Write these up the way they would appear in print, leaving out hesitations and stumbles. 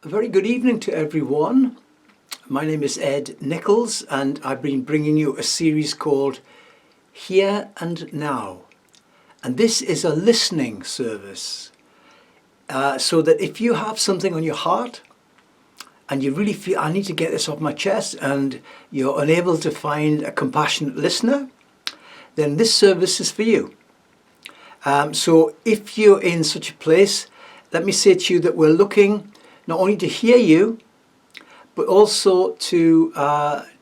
A very good evening to everyone. My name is Ed Nichols and I've been bringing you a series called Here and Now. And this is a listening service. So that if you have something on your heart and you really feel, I need to get this off my chest, and you're unable to find a compassionate listener, then this service is for you. So if you're in such a place, let me say to you that we're looking not only to hear you, but also to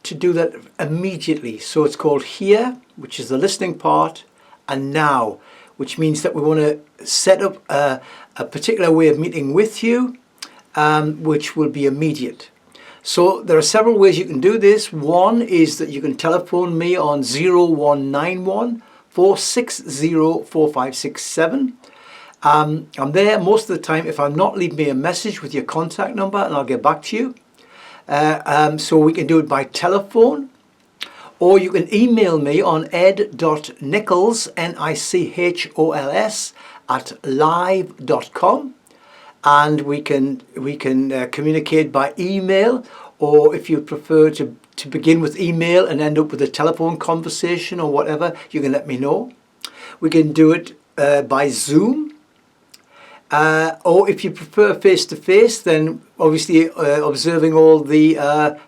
do that immediately. So it's called Hear, which is the listening part, and Now, which means that we want to set up a particular way of meeting with you, which will be immediate. So there are several ways you can do this. One is that you can telephone me on 0191 460 4567. I'm there most of the time. If I'm not, leave me a message with your contact number and I'll get back to you. So we can do it by telephone, or you can email me on ed.nichols, Nichols, @live.com, and we can communicate by email, or if you prefer to begin with email and end up with a telephone conversation or whatever, you can let me know. We can do it by Zoom. Or if you prefer face-to-face, then obviously observing all the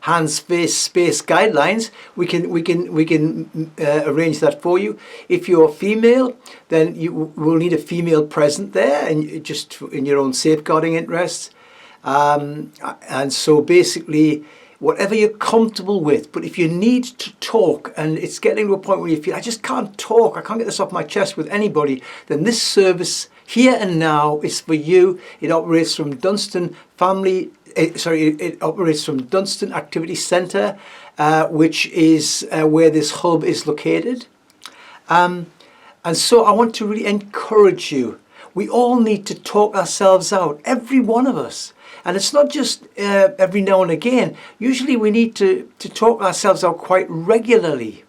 hands, face, space guidelines, we can arrange that for you. If you're female, then you will need a female present there, and just in your own safeguarding interests. And so basically, whatever you're comfortable with. But if you need to talk and it's getting to a point where you feel, I just can't talk, I can't get this off my chest with anybody, then this service Here and Now is for you. It operates from Dunstan it operates from Dunstan Activity Centre, which is where this hub is located. And so I want to really encourage you. We all need to talk ourselves out, every one of us. And it's not just every now and again. Usually we need to talk ourselves out quite regularly.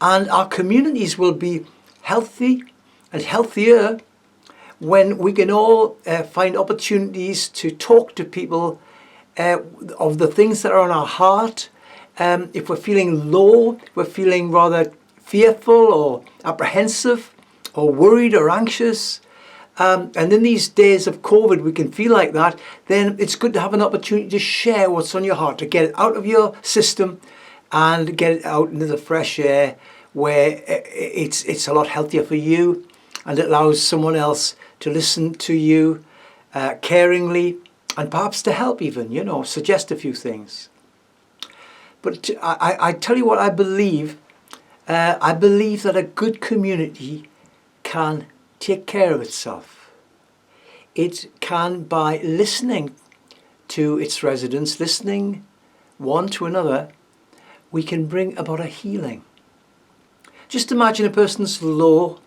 And our communities will be healthy and healthier when we can all find opportunities to talk to people of the things that are on our heart. If we're feeling low, we're feeling rather fearful or apprehensive or worried or anxious, and in these days of COVID we can feel like that, then it's good to have an opportunity to share what's on your heart, to get it out of your system and get it out into the fresh air, where it's a lot healthier for you, and it allows someone else to listen to you caringly, and perhaps to help even, suggest a few things. But I tell you what I believe. I believe that a good community can take care of itself. It can, by listening to its residents, listening one to another, we can bring about a healing. Just imagine a person's low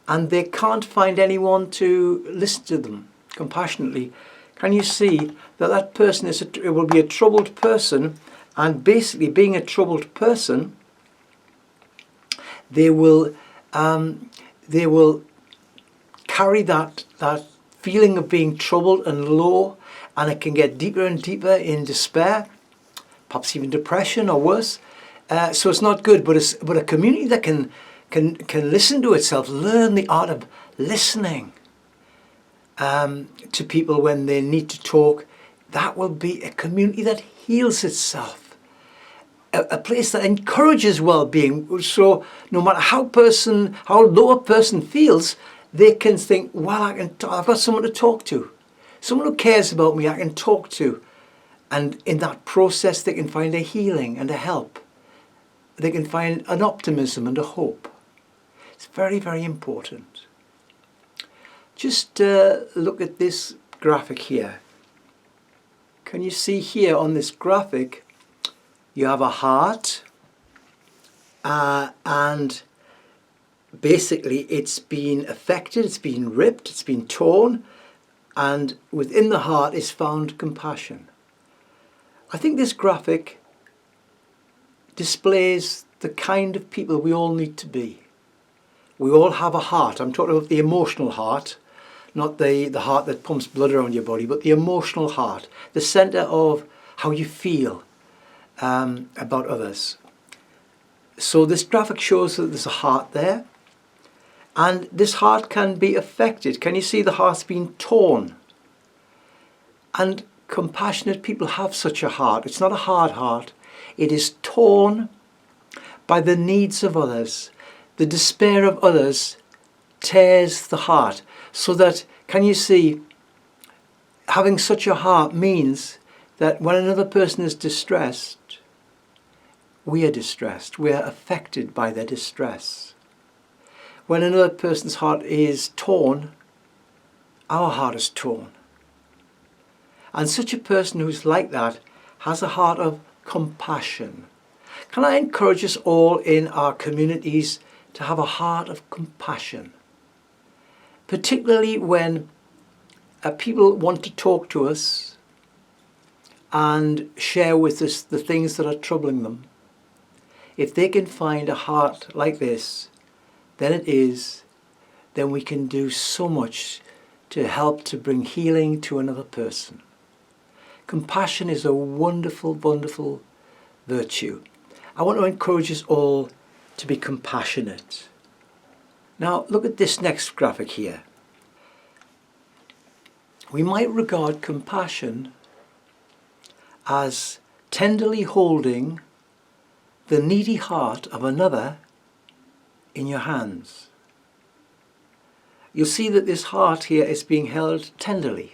and they can't find anyone to listen to them compassionately. Can you see that that person will be a troubled person, and basically being a troubled person, they will carry that feeling of being troubled and low, and it can get deeper and deeper in despair, perhaps even depression or worse. So it's not good. But a community that can listen to itself, learn the art of listening to people when they need to talk, that will be a community that heals itself, a place that encourages well-being. So no matter how low a person feels, they can think, well, I've got someone to talk to, someone who cares about me I can talk to, and in that process they can find a healing and a help. They can find an optimism and a hope. It's very, very important. Just look at this graphic here. Can you see here on this graphic, you have a heart, and basically it's been affected, it's been ripped, it's been torn, and within the heart is found compassion. I think this graphic displays the kind of people we all need to be. We all have a heart. I'm talking about the emotional heart, not the heart that pumps blood around your body, but the emotional heart, the center of how you feel about others. So this graphic shows that there's a heart there, and this heart can be affected. Can you see the heart's been torn? And compassionate people have such a heart. It's not a hard heart. It is torn by the needs of others. The despair of others tears the heart. So that, can you see, having such a heart means that when another person is distressed, we are distressed. We are affected by their distress. When another person's heart is torn, our heart is torn. And such a person who's like that has a heart of compassion. Can I encourage us all in our communities to have a heart of compassion? Particularly when people want to talk to us and share with us the things that are troubling them. If they can find a heart like this, then we can do so much to help to bring healing to another person. Compassion is a wonderful, wonderful virtue. I want to encourage us all to be compassionate. Now, look at this next graphic here. We might regard compassion as tenderly holding the needy heart of another in your hands. You'll see that this heart here is being held tenderly.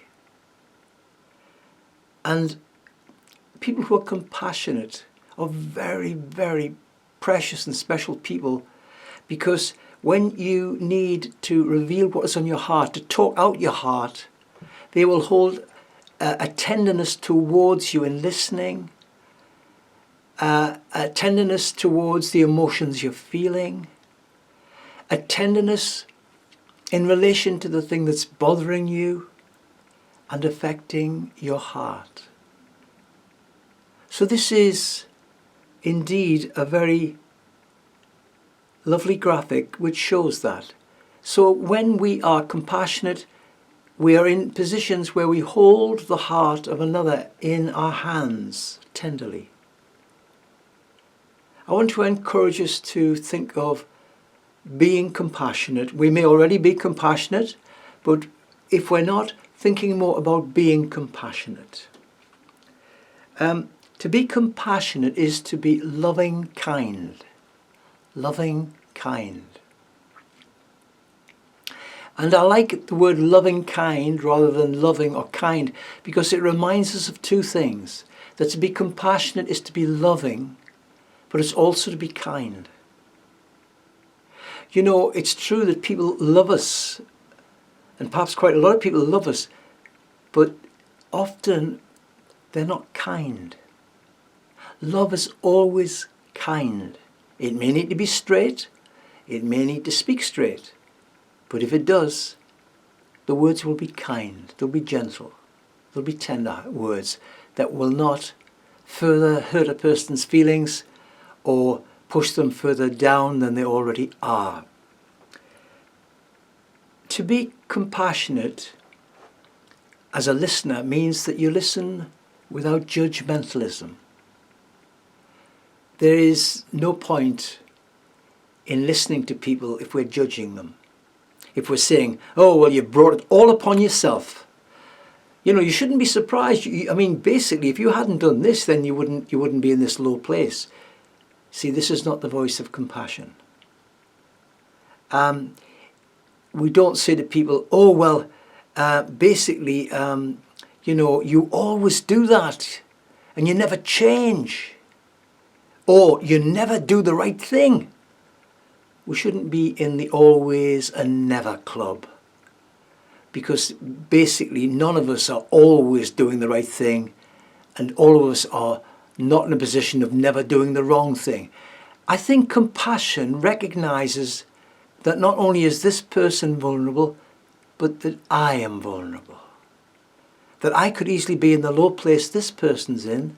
And people who are compassionate are very, very precious and special people, because when you need to reveal what is on your heart, to talk out your heart, they will hold a tenderness towards you in listening, a tenderness towards the emotions you're feeling, a tenderness in relation to the thing that's bothering you and affecting your heart. So this is indeed a very lovely graphic which shows that. So when we are compassionate, we are in positions where we hold the heart of another in our hands tenderly. I want to encourage us to think of being compassionate. We may already be compassionate, but if we're not, thinking more about being compassionate. To be compassionate is to be loving kind. Loving kind. And I like the word loving kind rather than loving or kind, because it reminds us of two things. That to be compassionate is to be loving, but it's also to be kind. You know, it's true that people love us, and perhaps quite a lot of people love us, but often they're not kind. Love is always kind. It may need to be straight, it may need to speak straight, but if it does, the words will be kind, they'll be gentle, they'll be tender words that will not further hurt a person's feelings or push them further down than they already are. To be compassionate as a listener means that you listen without judgmentalism. There is no point in listening to people if we're judging them. If we're saying, oh, well, you brought it all upon yourself. You know, you shouldn't be surprised. I mean, basically, if you hadn't done this, then you wouldn't be in this low place. See, this is not the voice of compassion. We don't say to people, oh, well, basically, you know, you always do that and you never change. Or you never do the right thing. We shouldn't be in the always and never club. Because basically none of us are always doing the right thing, and all of us are not in a position of never doing the wrong thing. I think compassion recognizes that not only is this person vulnerable, but that I am vulnerable. That I could easily be in the low place this person's in,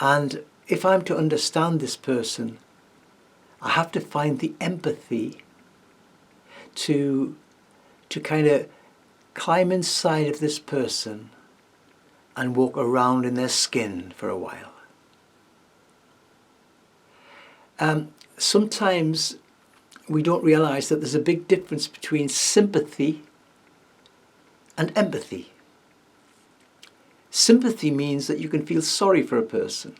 and if I'm to understand this person, I have to find the empathy to to kind of climb inside of this person and walk around in their skin for a while. Sometimes we don't realize that there's a big difference between sympathy and empathy. Sympathy means that you can feel sorry for a person.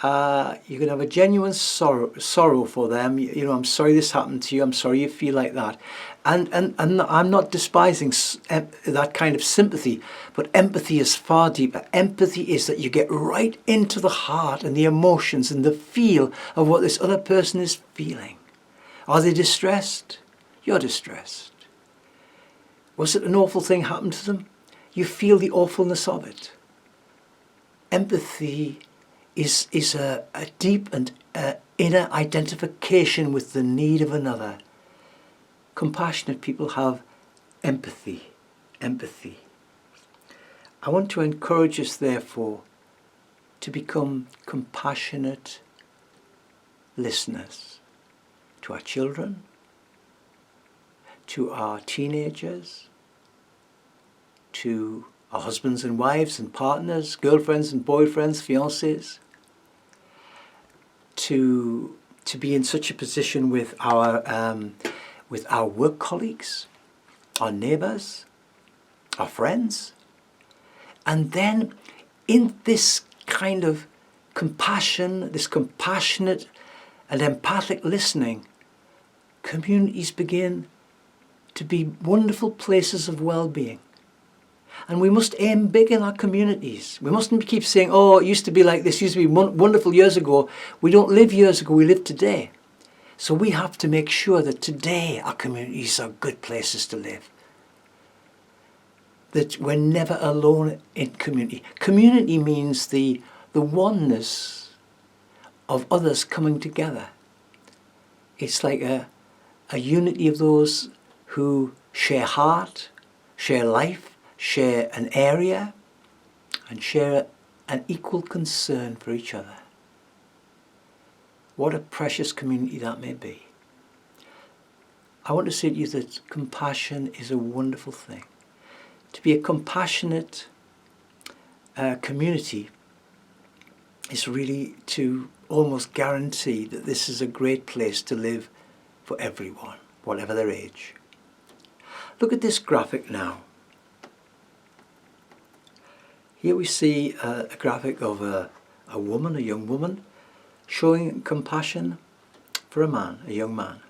You can have a genuine sorrow for them. You know, I'm sorry this happened to you. I'm sorry you feel like that. And I'm not despising that kind of sympathy, but empathy is far deeper. Empathy is that you get right into the heart and the emotions and the feel of what this other person is feeling. Are they distressed? You're distressed. Was it an awful thing happened to them? You feel the awfulness of it. Empathy is a deep and inner identification with the need of another. Compassionate people have empathy. I want to encourage us, therefore, to become compassionate listeners to our children, to our teenagers, to our husbands and wives and partners, girlfriends and boyfriends, fiancés, to be in such a position with our work colleagues, our neighbours, our friends. And then in this kind of compassion, this compassionate and empathic listening, communities begin to be wonderful places of well-being. And we must aim big in our communities. We mustn't keep saying, oh, it used to be like this, used to be wonderful years ago. We don't live years ago, we live today. So we have to make sure that today our communities are good places to live. That we're never alone in community. Community means the oneness of others coming together. It's like a unity of those who share heart, share life, share an area, and share an equal concern for each other. What a precious community that may be. I want to say to you that compassion is a wonderful thing. To be a compassionate community is really to almost guarantee that this is a great place to live for everyone, whatever their age. Look at this graphic now. Here we see a graphic of a woman, a young woman, showing compassion for a man, a young man.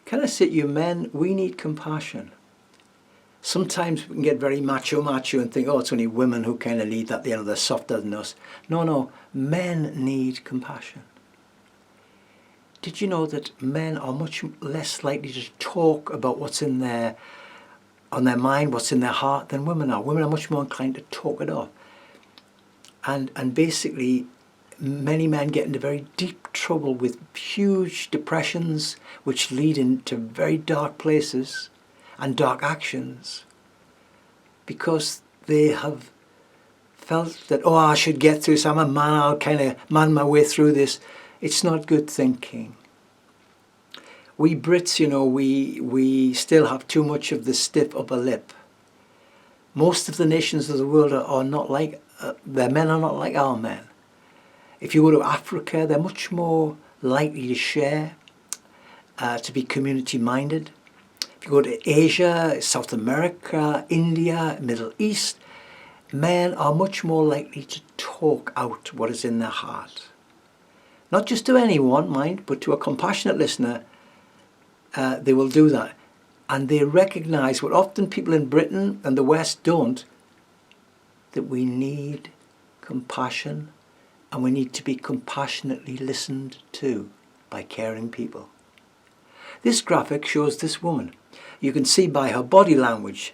Can I say to you, men, we need compassion. Sometimes we can get very macho and think, oh, it's only women who kind of need that, you know, they're softer than us. No, men need compassion. Did you know that men are much less likely to talk about what's on their mind, what's in their heart, than women are? Women are much more inclined to talk it off. And basically, many men get into very deep trouble with huge depressions, which lead into very dark places and dark actions, because they have felt that, oh, I should get through this, I'm a man, I'll kind of man my way through this. It's not good thinking. We Brits, you know, we still have too much of the stiff upper lip. Most of the nations of the world are not like, their men are not like our men. If you go to Africa, they're much more likely to share, to be community-minded. If you go to Asia, South America, India, Middle East, men are much more likely to talk out what is in their heart. Not just to anyone, mind, but to a compassionate listener, they will do that. And they recognise what often people in Britain and the West don't, that we need compassion, and we need to be compassionately listened to by caring people. This graphic shows this woman. You can see by her body language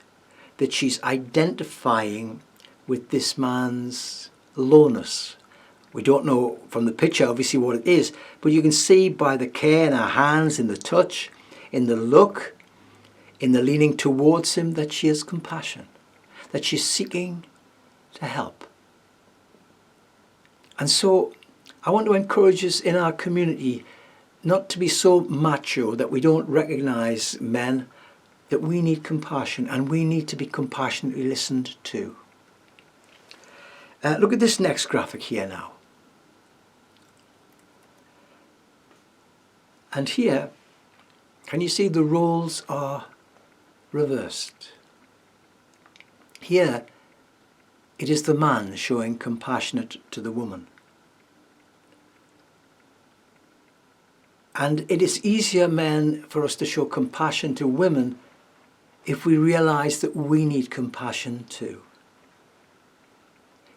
that she's identifying with this man's lowness. We don't know from the picture obviously what it is, but you can see by the care in her hands, in the touch, in the look, in the leaning towards him, that she has compassion, that she's seeking to help. And so I want to encourage us in our community not to be so macho that we don't recognize, men, that we need compassion and we need to be compassionately listened to. Look at this next graphic here now. And here, can you see the roles are reversed? Here, it is the man showing compassion to the woman. And it is easier, men, for us to show compassion to women if we realize that we need compassion too.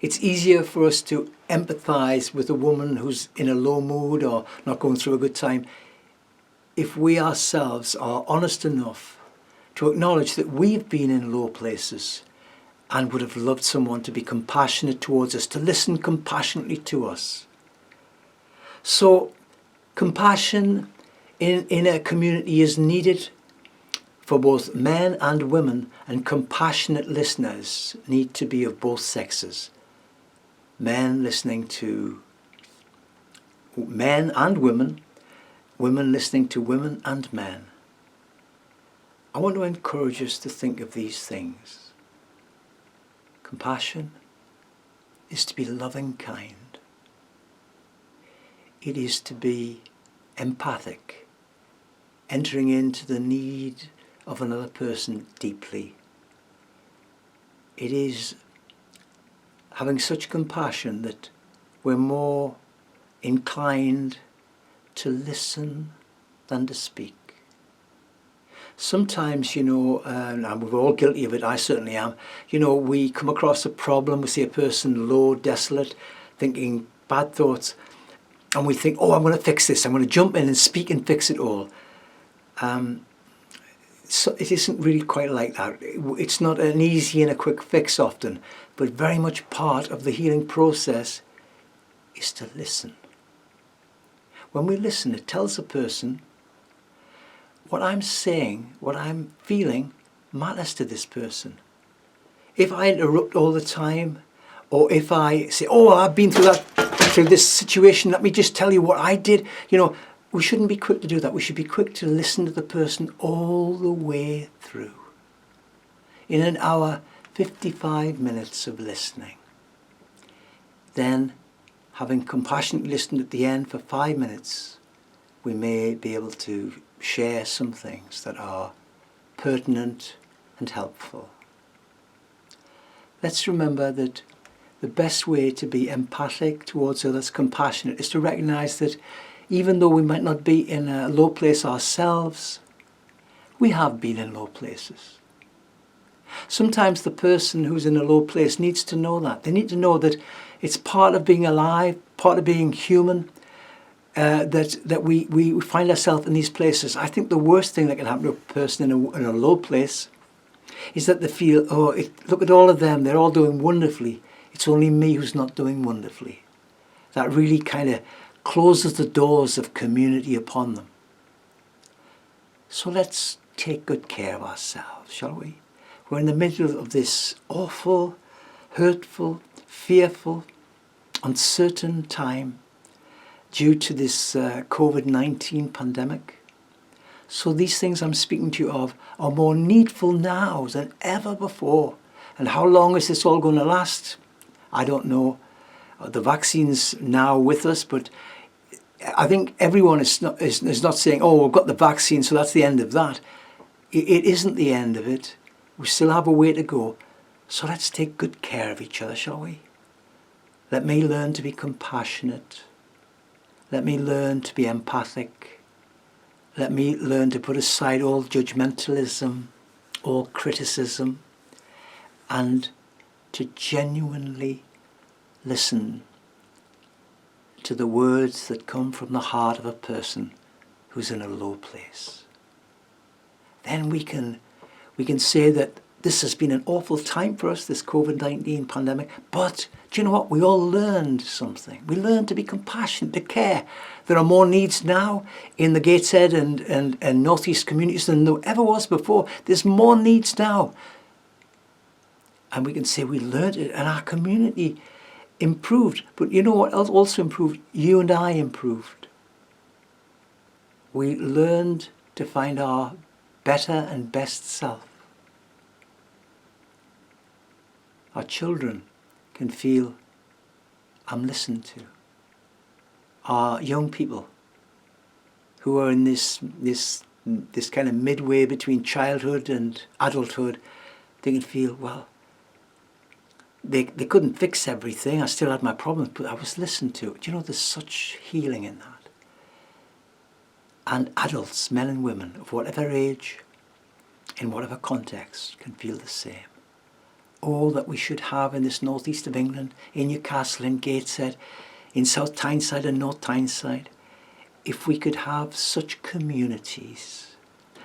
It's easier for us to empathize with a woman who's in a low mood or not going through a good time if we ourselves are honest enough to acknowledge that we've been in low places and would have loved someone to be compassionate towards us, to listen compassionately to us. So compassion in a community is needed for both men and women, and compassionate listeners need to be of both sexes. Men listening to men and women, women listening to women and men. I want to encourage us to think of these things. Compassion is to be loving kind. It is to be empathic, entering into the need of another person deeply. It is having such compassion that we're more inclined to listen than to speak. Sometimes, and we're all guilty of it, I certainly am, we come across a problem, we see a person low, desolate, thinking bad thoughts, and we think, oh, I'm going to fix this, I'm going to jump in and speak and fix it all. So it isn't really quite like that. It's not an easy and a quick fix often, but very much part of the healing process is to listen. When we listen, it tells a person what I'm saying, what I'm feeling matters to this person. If I interrupt all the time, or if I say, oh, I've been through this situation, let me just tell you what I did, we shouldn't be quick to do that. We should be quick to listen to the person all the way through. In an hour, 55 minutes of listening. Then, having compassionately listened at the end for 5 minutes, we may be able to share some things that are pertinent and helpful. Let's remember that the best way to be empathic towards others, compassionate, is to recognize that even though we might not be in a low place ourselves, we have been in low places. Sometimes the person who's in a low place needs to know that. They need to know that it's part of being alive, part of being human, that we find ourselves in these places. I think the worst thing that can happen to a person in a low place is that they feel, look at all of them, they're all doing wonderfully. It's only me who's not doing wonderfully. That really kind of closes the doors of community upon them. So let's take good care of ourselves, shall we? We're in the middle of this awful, hurtful, fearful, uncertain time due to this COVID-19 pandemic. So these things I'm speaking to you of are more needful now than ever before. And how long is this all going to last? I don't know. The vaccine's now with us, but I think everyone is not saying, oh, we've got the vaccine, so that's the end of that. It isn't the end of it. We still have a way to go. So let's take good care of each other, shall we? Let me learn to be compassionate. Let me learn to be empathic. Let me learn to put aside all judgmentalism, all criticism, and to genuinely listen to the words that come from the heart of a person who's in a low place. Then we can say that this has been an awful time for us, this COVID-19 pandemic, but do you know what? We all learned something. We learned to be compassionate, to care. There are more needs now in the Gateshead and Northeast communities than there ever was before. There's more needs now. And we can say we learned it, and our community improved. But you know what else also improved? You and I improved. we learned to find our better and best self. Our children can feel, I'm listened to. Our young people who are in this kind of midway between childhood and adulthood, they can feel, well, they couldn't fix everything. I still had my problems, but I was listened to. Do you know, there's such healing in that. And adults, men and women, of whatever age, in whatever context, can feel the same. All that we should have in this northeast of England, in Newcastle, in Gateshead, in South Tyneside and North Tyneside, if we could have such communities,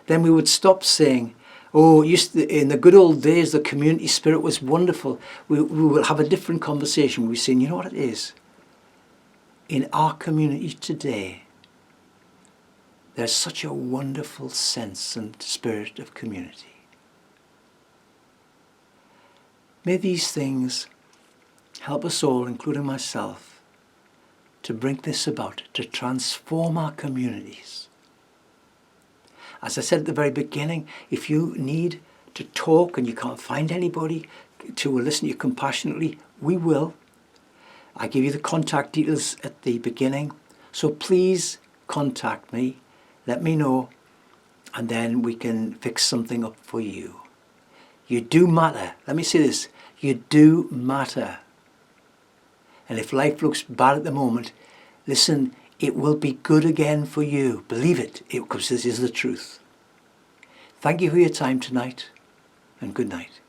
then we would stop saying, oh, in the good old days, the community spirit was wonderful. We will have a different conversation. We're saying, you know what it is? In our community today, there's such a wonderful sense and spirit of community. May these things help us all, including myself, to bring this about, to transform our communities. As I said at the very beginning, if you need to talk and you can't find anybody to listen to you compassionately, we will. I give you the contact details at the beginning, so please contact me, let me know, and then we can fix something up for you. You do matter. Let me say this. You do matter. And if life looks bad at the moment, listen, it will be good again for you. Believe it, because this is the truth. Thank you for your time tonight, and good night.